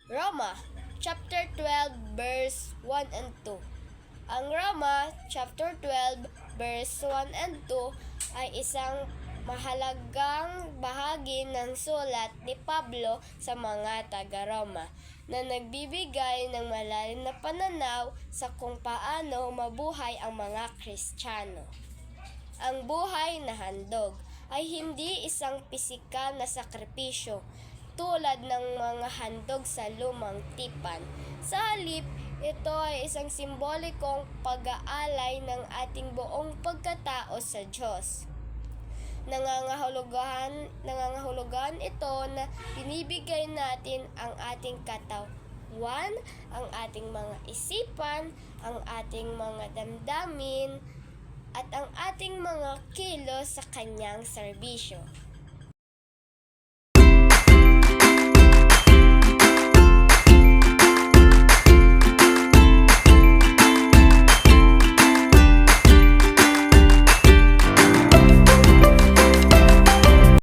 Roma, chapter 12, verse 1 and 2. Ang Roma, chapter 12, verse 1 and 2 ay isang mahalagang bahagi ng sulat ni Pablo sa mga taga-Roma na nagbibigay ng malalim na pananaw sa kung paano mabuhay ang mga Kristiyano. Ang buhay na handog ay hindi isang pisikal na sakripisyo tulad ng mga handog sa lumang tipan. Sa halip, ito ay isang simbolikong pag-aalay ng ating buong pagkatao sa Diyos. Nangangahulugan ito na binibigay natin ang ating katawan, ang ating mga isipan, ang ating mga damdamin, at ang ating mga kilos sa kanyang serbisyo.